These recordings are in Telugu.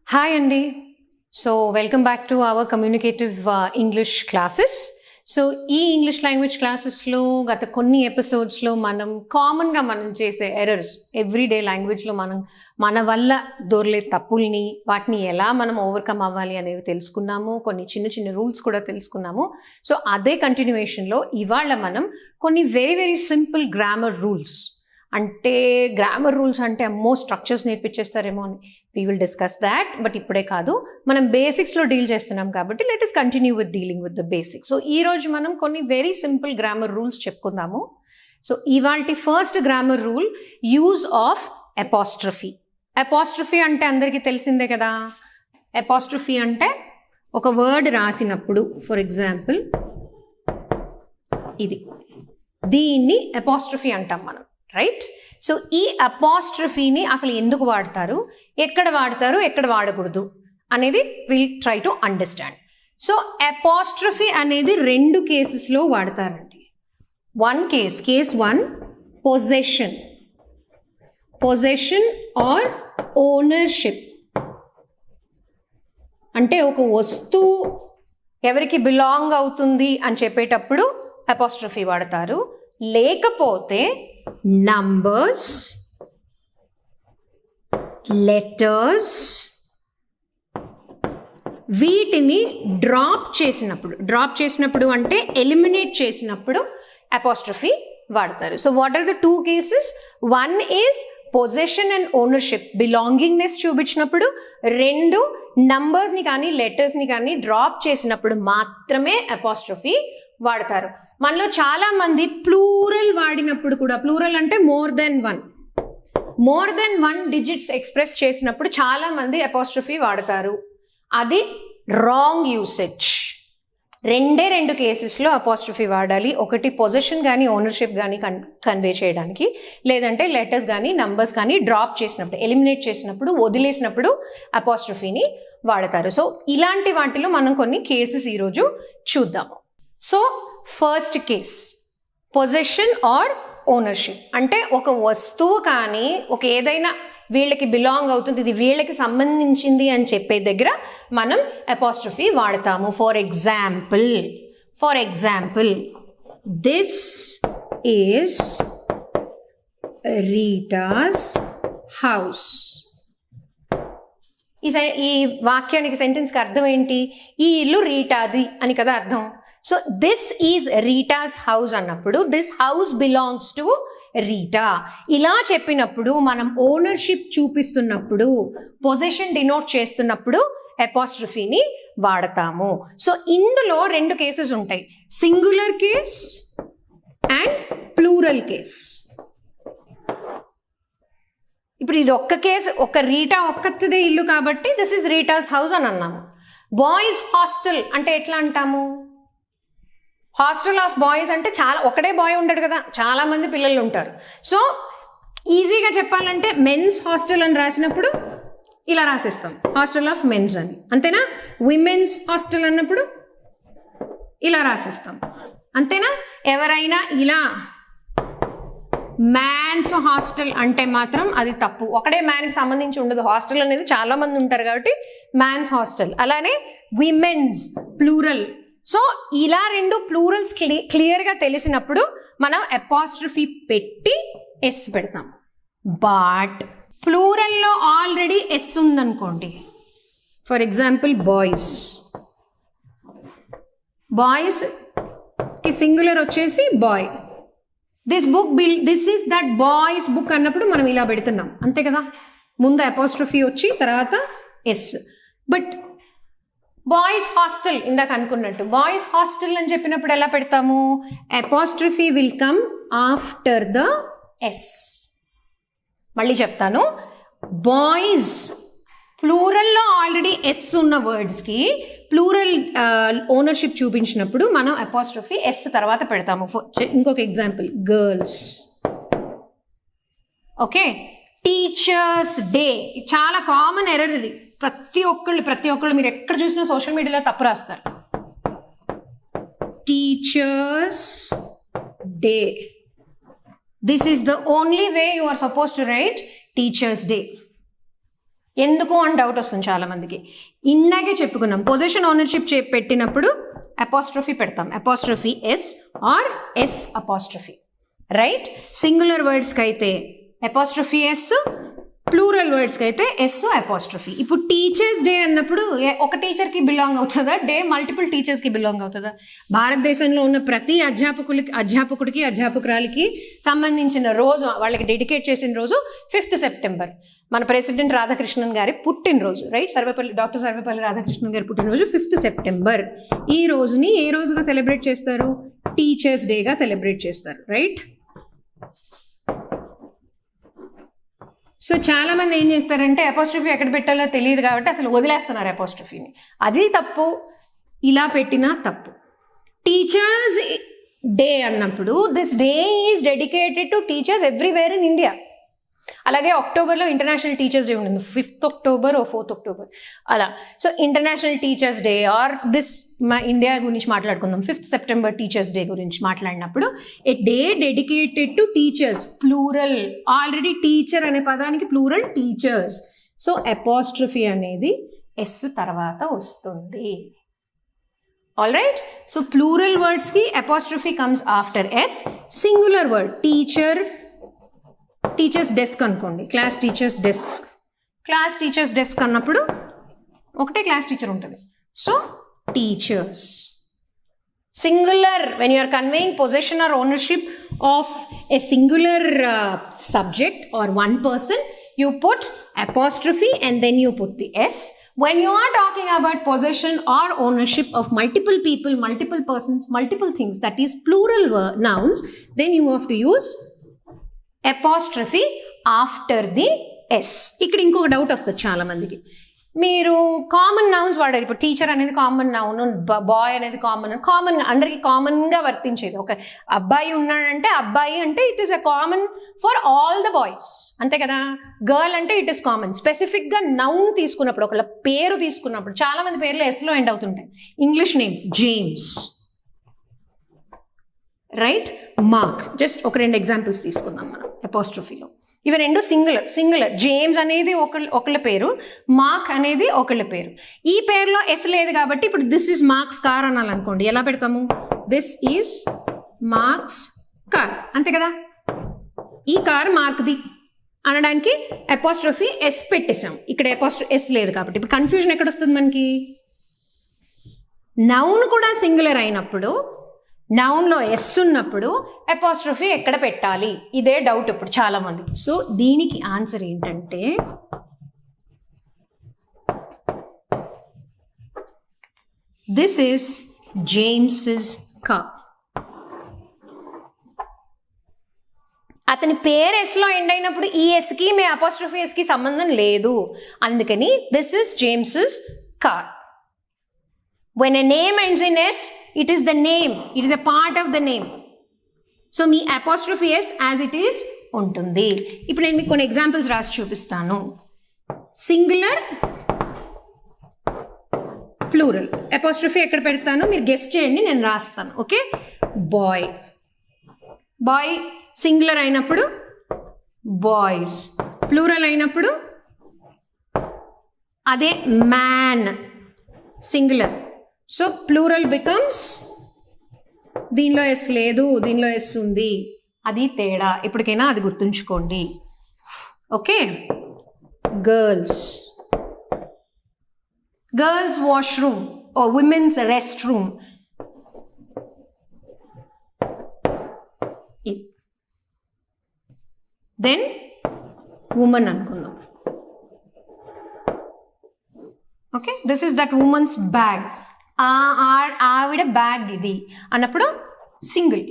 Hi Andy. So welcome back to our communicative English classes. So ఈ ఇంగ్లీష్ లాంగ్వేజ్ క్లాసెస్లో గత కొన్ని ఎపిసోడ్స్లో మనం కామన్గా మనం చేసే ఎర్రర్స్ ఎవ్రీడే లాంగ్వేజ్లో మన వల్ల దొరలే తప్పుల్ని వాటిని ఎలా మనం ఓవర్కమ్ అవ్వాలి అనేవి తెలుసుకున్నాము. కొన్ని చిన్న చిన్న రూల్స్ కూడా తెలుసుకున్నాము. సో అదే కంటిన్యూయేషన్లో ఇవాళ మనం కొన్ని very very simple grammar rules, అంటే గ్రామర్ రూల్స్ అంటే అమ్మో స్ట్రక్చర్స్ నేర్పించేస్తారేమో అని we will discuss that. But ఇప్పుడే కాదు, మనం బేసిక్స్లో డీల్ చేస్తున్నాం కాబట్టి let us continue with dealing with the basics. So ఈరోజు మనం కొన్ని వెరీ సింపుల్ గ్రామర్ రూల్స్ చెప్పుకుందాము. సో ఇవాల్టి first grammar rule, use of apostrophe. Apostrophe అంటే అందరికీ తెలిసిందే కదా. అపాస్ట్రఫీ అంటే ఒక వర్డ్ రాసినప్పుడు, ఫర్ ఎగ్జాంపుల్ దీన్ని అపాస్ట్రఫీ అంటాం మనం, రైట్? సో ఈ అపాస్ట్రఫీని అసలు ఎందుకు వాడతారు, ఎక్కడ వాడకూడదు అనేది will try to understand. So apostrophe అనేది రెండు కేసెస్లో వాడతారండి. Case one, possession or ownership. అంటే ఒక వస్తువు ఎవరికి బిలాంగ్ అవుతుంది అని చెప్పేటప్పుడు అపాస్ట్రఫీ వాడతారు. లేకపోతే నంబర్స్, లెటర్స్ వీటిని డ్రాప్ చేసినప్పుడు అంటే ఎలిమినేట్ చేసినప్పుడు అపాస్ట్రఫీ వాడతారు. So what are the two cases? One is possession and ownership, belongingness చూపించినప్పుడు. రెండు, నంబర్స్ని కానీ లెటర్స్ని కానీ డ్రాప్ చేసినప్పుడు మాత్రమే అపాస్ట్రఫీ వాడతారు. మనలో చాలా మంది ప్లూరల్ వాడినప్పుడు కూడా, ప్లూరల్ అంటే more than one digits express చేసినప్పుడు చాలా మంది అపాస్ట్రఫీ వాడతారు. అది రాంగ్ యూసేజ్. రెండు కేసెస్లో అపాస్ట్రఫీ వాడాలి. ఒకటి పొజెషన్ కానీ ఓనర్షిప్ కానీ కన్వే చేయడానికి, లేదంటే లెటర్స్ కానీ నంబర్స్ కానీ డ్రాప్ చేసినప్పుడు, ఎలిమినేట్ చేసినప్పుడు, వదిలేసినప్పుడు అపాస్ట్రఫీని వాడతారు. సో ఇలాంటి వాటిలో మనం కొన్ని కేసెస్ ఈరోజు చూద్దాము. So first case, possession or ownership. అంటే ఒక వస్తువు కానీ ఒక ఏదైనా వీళ్ళకి బిలాంగ్ అవుతుంది, ఇది వీళ్ళకి సంబంధించింది అని చెప్పే దగ్గర మనం అపాస్ట్రఫీ వాడతాము. For example this is Rita's house. ఈ వాక్యానికి, సెంటెన్స్కి అర్థం ఏంటి? ఈ ఇల్లు రీటాది అని కదా అర్థం. So this is Rita's house అన్నప్పుడు this house belongs to Rita. ఇలా చెప్పినప్పుడు మనం ఓనర్షిప్ చూపిస్తున్నప్పుడు, పొజిషన్ డినోట్ చేస్తున్నప్పుడు అపాస్ట్రఫీని వాడతాము. సో ఇందులో రెండు కేసెస్ ఉంటాయి, singular case and plural case. ఇప్పుడు ఇది ఒక్క కేసు, ఒక రీటా ఒక్కతిదే ఇల్లు కాబట్టి దిస్ ఇస్ రీటాస్ హౌస్ అని అన్నాము. బాయ్స్ హాస్టల్ అంటే ఎట్లా అంటాము? హాస్టల్ ఆఫ్ బాయ్స్ అంటే ఒకడే బాయ్ ఉండడు కదా, చాలా మంది పిల్లలు ఉంటారు. సో ఈజీగా చెప్పాలంటే మెన్స్ హాస్టల్ అని రాసినప్పుడు ఇలా రాసేస్తాం, హాస్టల్ ఆఫ్ మెన్స్ అని. అంతేనా? విమెన్స్ హాస్టల్ అన్నప్పుడు ఇలా రాసేస్తాం, అంతేనా? ఎవరైనా ఇలా మ్యాన్స్ హాస్టల్ అంటే మాత్రం అది తప్పు. ఒకడే మ్యాన్కి సంబంధించి ఉండదు, హాస్టల్ అనేది చాలా మంది ఉంటారు కాబట్టి మ్యాన్స్ హాస్టల్. అలానే విమెన్స్ ప్లూరల్. సో ఇలా రెండు ప్లూరల్స్ క్లియర్గా తెలిసినప్పుడు మనం అపాస్ట్రఫీ పెట్టి ఎస్ పెడతాం. బట్ ప్లూరల్లో ఆల్రెడీ ఎస్ ఉందనుకోండి, ఫర్ ఎగ్జాంపుల్ బాయ్స్కి సింగులర్ వచ్చేసి boy, this is that boy's book అన్నప్పుడు మనం ఇలా పెడుతున్నాం, అంతే కదా. ముందు అపాస్ట్రఫీ వచ్చి తర్వాత ఎస్. బట్ బాయ్స్ హాస్టల్ ఇందాక అనుకున్నట్టు బాయ్స్ హాస్టల్ అని చెప్పినప్పుడు ఎలా పెడతాము? Apostrophe will come after the S. మళ్ళీ చెప్తాను, బాయ్స్ ప్లూరల్లో ఆల్రెడీ ఎస్ ఉన్న వర్డ్స్కి ప్లూరల్ ఓనర్షిప్ చూపించినప్పుడు మనం అపాస్ట్రఫీ ఎస్ తర్వాత పెడతాము. ఇంకొక example, girls. Okay, teachers day చాలా కామన్ ఎర్రర్ ఇది. ప్రతి ఒక్కళ్ళు మీరు ఎక్కడ చూసినా సోషల్ మీడియాలో తప్పు రాస్తారు. Teachers day, this is the only way you are suppose to write teachers day. ఎందుకు అని డౌట్ వస్తుంది చాలా మందికి. ఇందాకే చెప్పుకున్నాం, పొజిషన్ ఓనర్షిప్ పెట్టినప్పుడు అపాస్ట్రఫీ పెడతాం, apostrophe S or S apostrophe, right? Singular వర్డ్స్కి అయితే అపాస్ట్రఫీ ఎస్, ప్లూరల్ వర్డ్స్కి అయితే ఎస్ అపాస్ట్రఫీ. ఇప్పుడు టీచర్స్ డే అన్నప్పుడు ఒక టీచర్కి బిలాంగ్ అవుతుందా డే, మల్టిపుల్ టీచర్స్కి బిలాంగ్ అవుతుందా? భారతదేశంలో ఉన్న ప్రతి అధ్యాపకుడికి అధ్యాపకురాలికి సంబంధించిన రోజు, వాళ్ళకి డెడికేట్ చేసిన రోజు 5th సెప్టెంబర్, మన ప్రెసిడెంట్ రాధాకృష్ణన్ గారి పుట్టినరోజు, రైట్? డాక్టర్ సర్వేపల్లి రాధాకృష్ణన్ గారి పుట్టినరోజు 5th సెప్టెంబర్. ఈ రోజుని ఏ రోజుగా సెలబ్రేట్ చేస్తారు? టీచర్స్ డేగా సెలబ్రేట్ చేస్తారు, రైట్? సో చాలా మంది ఏం చేస్తారంటే అపాస్ట్రఫీ ఎక్కడ పెట్టాలో తెలియదు కాబట్టి అసలు వదిలేస్తున్నారు అపాస్ట్రఫీని. అది తప్పు, ఇలా పెట్టినా తప్పు. టీచర్స్ డే అన్నప్పుడు this day is dedicated to teachers everywhere in India. అలాగే అక్టోబర్లో ఇంటర్నేషనల్ టీచర్స్ డే ఉంటుంది, 5th October or 4th October అలా. So international teachers day or this, మా ఇండియా గురించి మాట్లాడుకుందాం, 5th సెప్టెంబర్ టీచర్స్ డే గురించి మాట్లాడినప్పుడు a day dedicated to teachers, plural. Already teacher అనే పదానికి ప్లూరల్ టీచర్స్. సో అపాస్ట్రఫీ అనేది ఎస్ తర్వాత వస్తుంది. All right? సో ప్లూరల్ వర్డ్స్కి apostrophe comes after yes. Singular word teacher's desk అనుకోండి, క్లాస్ టీచర్స్ డెస్క్ అన్నప్పుడు ఒకటే క్లాస్ టీచర్ ఉంటుంది. So teacher's. Singular, when you are conveying possession or ownership of a singular subject or one person, you put apostrophe and then you put the s. When you are talking about possession or ownership of multiple people, multiple persons, multiple things, that is plural nouns, then you have to use apostrophe after the S. ఇక్కడ ఇంకొక డౌట్ వస్తుంది చాలా మందికి, మీరు కామన్ నౌన్స్ వాడారు. ఇప్పుడు టీచర్ అనేది కామన్ నౌన్, బాయ్ అనేది కామన్గా అందరికీ కామన్గా వర్తించేది. ఒక అబ్బాయి ఉన్నాడంటే అబ్బాయి అంటే it is a common for all the boys, అంతే కదా? గర్ల్ అంటే ఇట్ ఈస్ కామన్. స్పెసిఫిక్గా నౌన్ తీసుకున్నప్పుడు, ఒకళ్ళ పేరు తీసుకున్నప్పుడు, చాలా మంది పేర్లు ఎస్లో ఎండ్ అవుతుంటాయి. English names, James, right? Mark. Just ఒక 2 ఎగ్జాంపుల్స్ తీసుకుందాం మనం అపాస్ట్రఫీలో. ఇవి రెండు సింగులర్. జేమ్స్ అనేది ఒకళ్ళ పేరు, మార్క్ అనేది ఒకళ్ళ పేరు. ఈ పేరులో ఎస్ లేదు కాబట్టి ఇప్పుడు దిస్ ఈజ్ మార్క్స్ కార్ అనాలనుకోండి, ఎలా పెడతాము? దిస్ ఈజ్ మార్క్స్ కార్, అంతే కదా? ఈ కార్ మార్క్ది అనడానికి అపాస్ట్రఫీ ఎస్ పెట్టేసాం. ఇక్కడ ఎస్ లేదు కాబట్టి ఇప్పుడు కన్ఫ్యూజన్ ఎక్కడ వస్తుంది మనకి? నౌన్ కూడా సింగులర్ అయినప్పుడు, నౌన్లో ఎస్ ఉన్నప్పుడు అపాస్ట్రఫీ ఎక్కడ పెట్టాలి, ఇదే డౌట్ ఇప్పుడు చాలా మందికి. సో దీనికి ఆన్సర్ ఏంటంటే దిస్ ఈస్ జేమ్స్ కార్. అతని పేరు ఎస్లో ఎండ్ అయినప్పుడు ఈ ఎస్కి మీ అపాస్ట్రఫీ ఎస్కి సంబంధం లేదు, అందుకని this is James car. When a name ends in S, it is the name. It is a part of the name. So, me apostrophe S as it is ఉంటుంది. ఇప్పుడు నేను మీకు కొన్ని ఎగ్జాంపుల్స్ రాసి చూపిస్తాను. Singular, plural. అపాస్ట్రఫీ ఎక్కడ పెడతాను మీరు గెస్ట్ చేయండి, నేను రాస్తాను. ఓకే? బాయ్. బాయ్ సింగులర్ అయినప్పుడు బాయ్స్, ప్లూరల్ అయినప్పుడు అదే man, singular. So plural becomes, దీనిలో ఎస్ లేదు, దీనిలో ఎస్ ఉంది, అది తేడా. ఇప్పటికైనా అది గుర్తుంచుకోండి. Okay? Girls, girls washroom or women's restroom. Then woman అనుకుందాం. Okay, this is that women's bag. ఆవిడ బ్యాగ్ ఇది అన్నప్పుడు సింగిల్.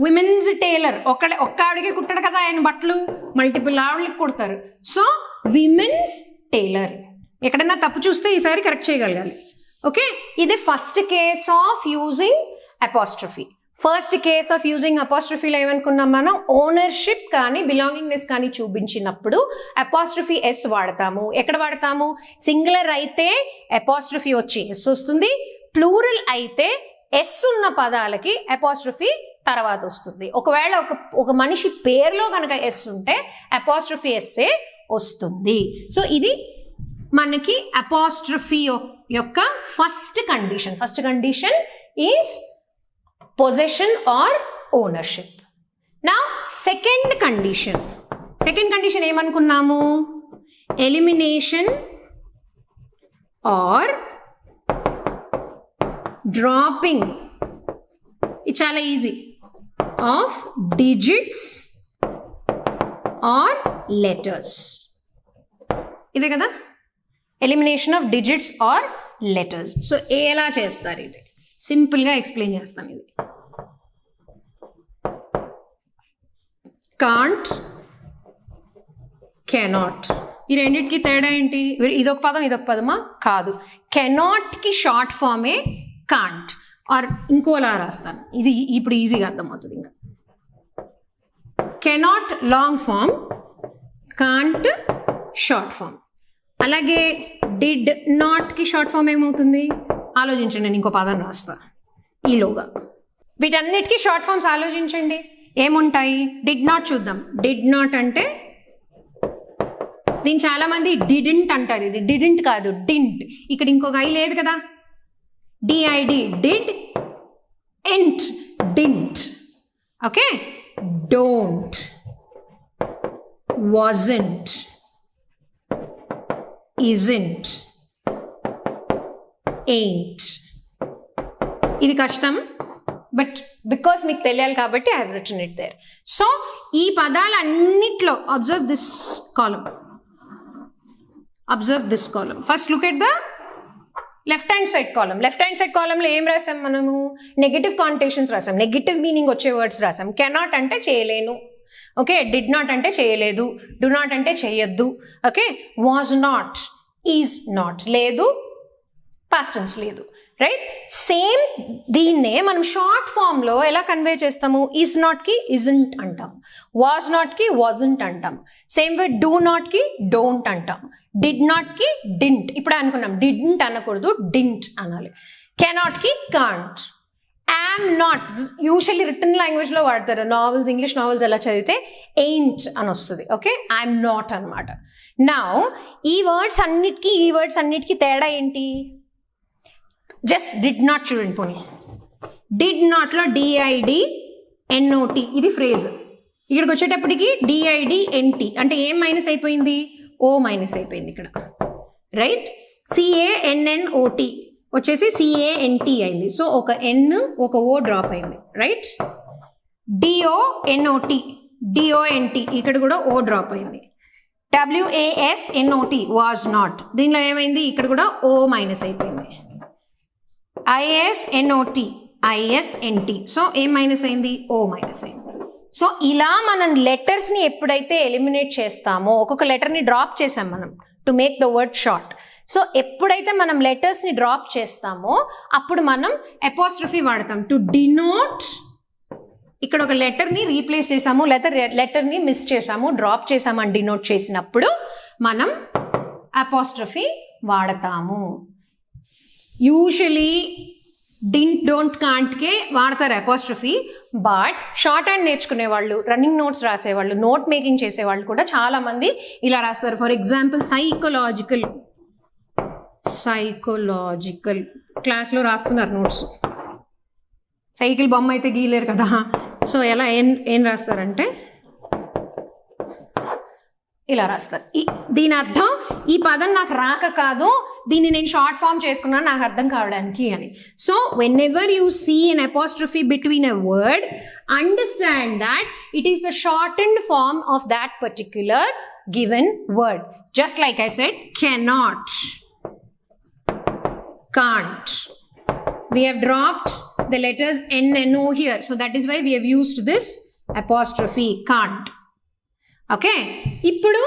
విమెన్స్ టైలర్, ఒక్క ఆవిడకి కుట్టాడు కదా ఆయన బట్టలు, మల్టిపుల్ ఆవిడకి కుడతారు. So women's tailor. ఎక్కడైనా తప్పు చూస్తే ఈసారి కరెక్ట్ చేయగలగాలి. ఓకే, ఇది first case of using apostrophe. First case of using అపాస్ట్రఫీలో ఏమనుకున్నాం మనం, ఓనర్షిప్ కానీ బిలాంగింగ్నెస్ కానీ చూపించినప్పుడు అపాస్ట్రఫీ ఎస్ వాడతాము. ఎక్కడ వాడతాము? సింగులర్ అయితే అపాస్ట్రఫీ వచ్చి ఎస్ వస్తుంది, ప్లూరల్ అయితే ఎస్ ఉన్న పదాలకి అపాస్ట్రఫీ తర్వాత వస్తుంది. ఒకవేళ ఒక మనిషి పేరులో కనుక ఎస్ ఉంటే అపాస్ట్రఫీ ఎస్సే వస్తుంది. సో ఇది మనకి అపాస్ట్రఫీ యొక్క first condition is possession or ownership. నా సెకండ్ కండిషన్ ఏమనుకున్నాము? ఎలిమినేషన్ ఆర్ డ్రాపింగ్, ఇది చాలా easy, of digits or letters. ఇదే కదా, elimination of digits or letters. So ఎలా చేస్తారు? ఇది సింపుల్గా ఎక్స్ప్లెయిన్ చేస్తాను. ఇది కాంట్, కెనాట్, ఈ రెండింటికి తేడా ఏంటి? ఇదొక పదం ఇదొక పదమా? కాదు. కెనాట్కి షార్ట్ ఫామే కాంట్. ఆర్ ఇంకోలా రాస్తాను, ఇది ఇప్పుడు ఈజీగా అర్థమవుతుంది. ఇంకా cannot long form, can't short form. అలాగే డిడ్ నాట్కి షార్ట్ ఫామ్ ఏమవుతుంది? ఆలోచించండి, నేను ఇంకో పదం రాస్తా ఈలోగా. వీటన్నిటికీ షార్ట్ ఫామ్స్ ఆలోచించండి ఏముంటాయి. డిడ్ నాట్ చూద్దాం. డిడ్ నాట్ అంటే దీన్ని చాలా మంది డిడింట్ అంటారు. ఇది డిడింట్ కాదు, డింట్. ఇక్కడ ఇంకొక ఐ లేదు కదా, డిఐడి, డిడ్, ఎంట్, didn't. Okay, don't, wasn't, isn't, ain't. ఇది కష్టం, బట్ బికాస్ మీకు తెలియాలి కాబట్టి I have written it there. So ఈ పదాలన్నిట్లో observe this column. First look at the left hand side column. లో ఏం రాసాం మనము? నెగటివ్ కాంటేషన్స్ రాసాం, నెగటివ్ మీనింగ్ వచ్చే వర్డ్స్ రాసాం. కెనాట్ అంటే చేయలేను, ఓకే. డిడ్ నాట్ అంటే చేయలేదు, డు నాట్ అంటే చేయొద్దు, okay. Was not, is not, లేదు, పాస్ట్ టెన్స్ లేదు, రైట్. సేమ్ దీన్నే మనం షార్ట్ ఫామ్ లో ఎలా కన్వే చేస్తాము? ఈజ్ నాట్ కి ఇజంట్ అంటాం, వాజ్ నాట్ కి వాజంట్ అంటాం. సేమ్ వే డూ నాట్ కి డోంట్ అంటాం, డిడ్ నాట్ కి డింట్. ఇప్పుడు అనుకున్నాం డిడ్ంట్ అనకూడదు, డింట్ అనాలి. కెనాట్ కి can't. am not usually return language లో వాడతారు. నావెల్స్, ఇంగ్లీష్ నావెల్స్ ఎలా చదివితే ain't అని వస్తుంది, ఓకే. ఐఎమ్ నాట్ అనమాట. నౌ ఈ వర్డ్స్ అన్నిటికీ తేడా ఏంటి? జస్ట్ డిడ్ నాట్ చూడండి. పోనీ డిడ్ నాట్ లో డిఐడి ఎన్ఓటి, ఇది ఫ్రేజ్. ఇక్కడికి వచ్చేటప్పటికి డిఐడి ఎన్టీ అంటే ఏం మైనస్ అయిపోయింది? ఓ మైనస్ అయిపోయింది ఇక్కడ, రైట్. సిఏఎన్ఎన్ఓటి వచ్చేసి సిఏఎన్టీ అయింది. సో ఒక ఎన్ ఒక ఓ డ్రాప్ అయింది, రైట్. డిఓఎన్ఓటి డిఓఎన్టీ ఇక్కడ కూడా ఓ డ్రాప్ అయింది. డబ్ల్యూఏఎస్ఎన్ఓటి వాజ్ నాట్, దీనిలో ఏమైంది? ఇక్కడ కూడా ఓ మైనస్ అయిపోయింది. ఐఎస్ఎన్ఓటి ఐఎస్ఎన్టీ, సో ఏం మైనస్ అయింది? ఓ మైనస్ అయింది. సో ఇలా మనం లెటర్స్ని ఎప్పుడైతే ఎలిమినేట్ చేస్తామో, ఒక్కొక్క లెటర్ని డ్రాప్ చేసాం మనం to make the word short. So ఎప్పుడైతే మనం లెటర్స్ని డ్రాప్ చేస్తామో అప్పుడు మనం అపాస్ట్రఫీ వాడతాం టు డినోట్. ఇక్కడ ఒక లెటర్ని రీప్లేస్ చేసాము, లెటర్ని మిస్ చేసాము, డ్రాప్ చేసాము అని డినోట్ చేసినప్పుడు మనం అపాస్ట్రఫీ వాడతాము. యూజువలీ డింట్, డోంట్, కాంట్కే వాడతారు అపాస్ట్రఫీ. బట్ షార్ట్ హ్యాండ్ నేర్చుకునే వాళ్ళు, రన్నింగ్ నోట్స్ రాసేవాళ్ళు, నోట్ మేకింగ్ చేసేవాళ్ళు కూడా చాలా మంది ఇలా రాస్తారు. ఫర్ ఎగ్జాంపుల్ సైకలాజికల్ క్లాస్లో రాస్తున్నారు నోట్స్. సైకిల్ బొమ్మ అయితే గీయలేరు కదా, సో ఎలా ఏం రాస్తారంటే ఇలా రాస్తారు. దీని అర్థం ఈ పదం నాకు రాక కాదు, దీన్ని నేను షార్ట్ ఫామ్ చేసుకున్నాను నాకు అర్థం కావడానికి అని. So whenever you see N apostrophe between a word, understand that it is the shortened form of that particular given word. Just like I said cannot, can't. We have dropped the letters N and O here. So that is why we have used this apostrophe, can't. Okay. ఇప్పుడు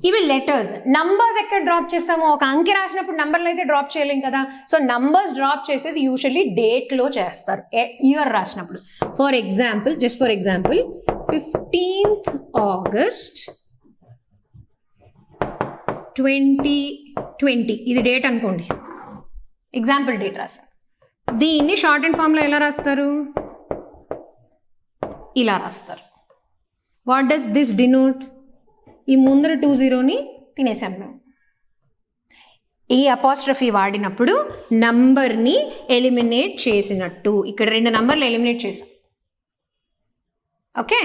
ఇవి లెటర్స్. నంబర్స్ ఎక్కడ డ్రాప్ చేస్తాము? ఒక అంకె రాసినప్పుడు నంబర్లు అయితే డ్రాప్ చేయలేం కదా. సో నంబర్స్ డ్రాప్ చేసేది యూజువల్లీ డేట్లో చేస్తారు, ఇయర్ రాసినప్పుడు. For example, just for example 15th August 2020 ఇది డేట్ అనుకోండి, ఎగ్జాంపుల్ డేట్ రాశారు. దీన్ని షార్ట్ అండ్ ఫామ్లో ఎలా రాస్తారు? ఇలా రాస్తారు. What does this denote? ఈ ముందర 20ని తినేసాం మేము. ఈ అపాస్ట్రఫీ వాడినప్పుడు నంబర్ని ఎలిమినేట్ చేసినట్టు. ఇక్కడ 2 నంబర్లు ఎలిమినేట్ చేసాం. ఓకే,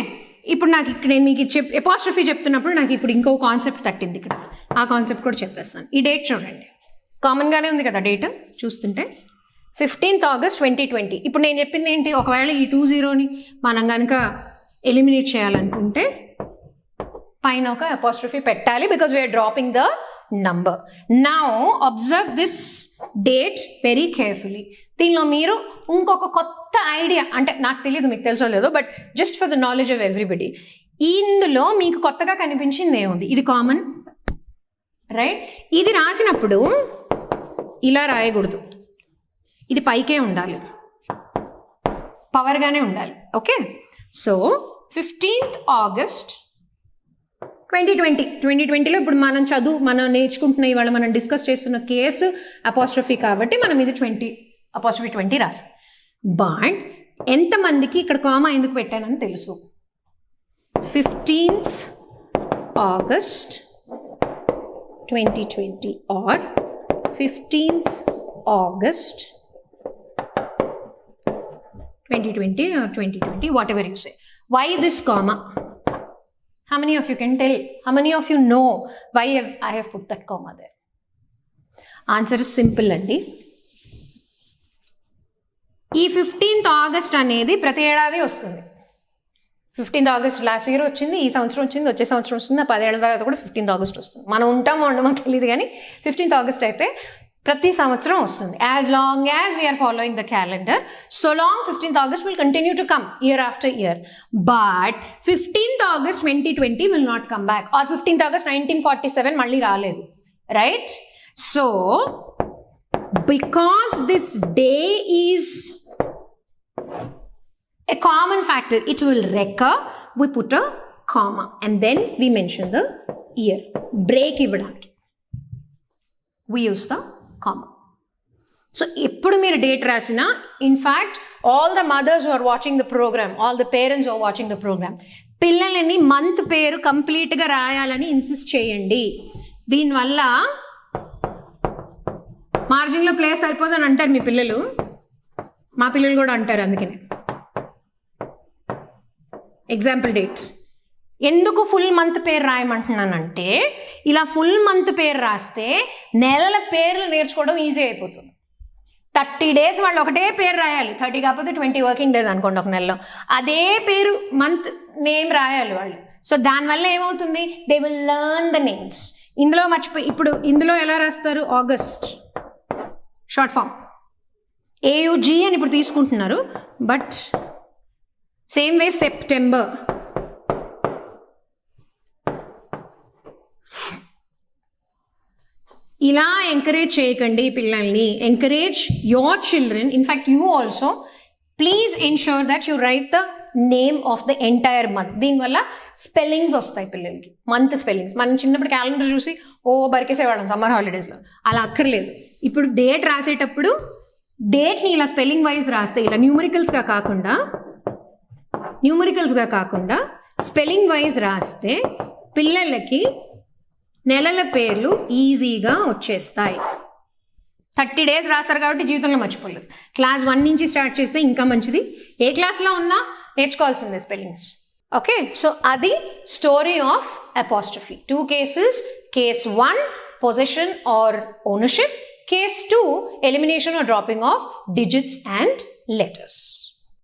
ఇప్పుడు నాకు ఇక్కడ నేను మీకు అపాస్ట్రఫీ చెప్తున్నప్పుడు నాకు ఇప్పుడు ఇంకో కాన్సెప్ట్ తట్టింది. ఇక్కడ ఆ కాన్సెప్ట్ కూడా చెప్పేస్తాను. ఈ డేట్ చూడండి, కామన్గానే ఉంది కదా డేట్ చూస్తుంటే. 15th August 2020. ఇప్పుడు నేను చెప్పింది ఏంటి? ఒకవేళ ఈ 20ని మనం కనుక ఎలిమినేట్ చేయాలనుకుంటే పైన ఒక అపాస్ట్రఫీ పెట్టాలి, because we are dropping the number. Now observe this date very carefully. దీనిలో మీరు ఇంకొక కొత్త ఐడియా, అంటే నాకు తెలియదు మీకు తెలుసో లేదో, but just for the knowledge of everybody, ఇందులో మీకు కొత్తగా కనిపించింది ఏముంది? ఇది కామన్, రైట్? ఇది రాసినప్పుడు ఇలా రాయకూడదు, ఇది పైకే ఉండాలి, పవర్గానే ఉండాలి. ఓకే, సో 15th August 2020లో ఇప్పుడు మనం నేర్చుకుంటున్న ఇవాళ మనం డిస్కస్ చేస్తున్న కేసు అపాస్ట్రఫీ కాబట్టి మనం ఇది 20 రాసాం. బట్ ఎంతమందికి ఇక్కడ కామా ఎందుకు పెట్టానని తెలుసు? 15th August 2020 or 15th August 2020 or 2020, whatever you say. Why this comma? How many of you can tell? How many of you know why I have put that comma there? Answer is simple అండి. ఈ 15th August అనేది ప్రతి ఏడాది వస్తుంది. 15th August లాస్ట్ ఇయర్ వచ్చింది, ఈ సంవత్సరం వచ్చింది, వచ్చే సంవత్సరం వస్తుంది, 10 ఏళ్ళ తర్వాత కూడా 15th August వస్తుంది. మనం ఉంటామో ఉండమో తెలియదు, కానీ 15th August అయితే ప్రతి సంవత్సరం వస్తుంది. As long as we are following the calendar, so long 15th August will continue to come year after year. But 15th August 2020 will not come back, or 15th August 1947 మళ్ళీ రాలేదు, right? So because this day is a common factor, it will recur, we put a comma and then we mention the year. Break ఇవ్వడానికి we use the comma. So ఎప్పుడు మీరు డేట్ రాసినా, in fact all the mothers who are watching the programme, all the parents who are watching the programme, పిల్లలని మంత్ పేరు కంప్లీట్గా రాయాలని ఇన్సిస్ట్ చేయండి. దీనివల్ల మార్జిన్లో ప్లేస్ సరిపోదని అంటారు మీ పిల్లలు, మా పిల్లలు కూడా అంటారు. అందుకనే ఎగ్జాంపుల్ డేట్ ఎందుకు ఫుల్ మంత్ పేరు రాయమంటున్నానంటే, ఇలా ఫుల్ మంత్ పేరు రాస్తే నెలల పేర్లు నేర్చుకోవడం ఈజీ అయిపోతుంది. 30 days వాళ్ళు ఒకటే పేరు రాయాలి, 30 కాకపోతే 20 వర్కింగ్ డేస్ అనుకోండి ఒక నెలలో, అదే పేరు మంత్ నేమ్ రాయాలి వాళ్ళు. సో దానివల్ల ఏమవుతుంది? They will learn the names. ఇందులో ఇప్పుడు ఇందులో ఎలా రాస్తారు? ఆగస్ట్ షార్ట్ ఫామ్ AUG అని ఇప్పుడు తీసుకుంటున్నారు, బట్ సేమ్ వే సెప్టెంబర్. ఇలా ఎంకరేజ్ చేయకండి పిల్లల్ని. Encourage your children. In fact you also please ensure that you right the name of the entire month. దీనివల్ల స్పెల్లింగ్స్ వస్తాయి పిల్లలకి, మంత్ స్పెల్లింగ్స్. మనం చిన్నప్పుడు క్యాలెండర్ చూసి బరికేసేవాళ్ళం సమ్మర్ హాలిడేస్లో, అలా అక్కర్లేదు. ఇప్పుడు డేట్ రాసేటప్పుడు డేట్ని ఇలా స్పెల్లింగ్ వైజ్ రాస్తే, ఇలా న్యూమరికల్స్గా కాకుండా స్పెల్లింగ్ వైజ్ రాస్తే పిల్లలకి నెలల పేర్లు ఈజీగా వచ్చేస్తాయి. 30 days రాస్తారు కాబట్టి జీవితంలో మర్చిపోలేదు. క్లాస్ 1 నుంచి స్టార్ట్ చేస్తే ఇంకా మంచిది. ఏ క్లాస్లో ఉన్నా నేర్చుకోవాల్సిందే స్పెల్లింగ్స్. ఓకే, సో అది story of apostrophe. 2 cases. Case 1 possession or ownership. Case 2 elimination or dropping of digits and letters.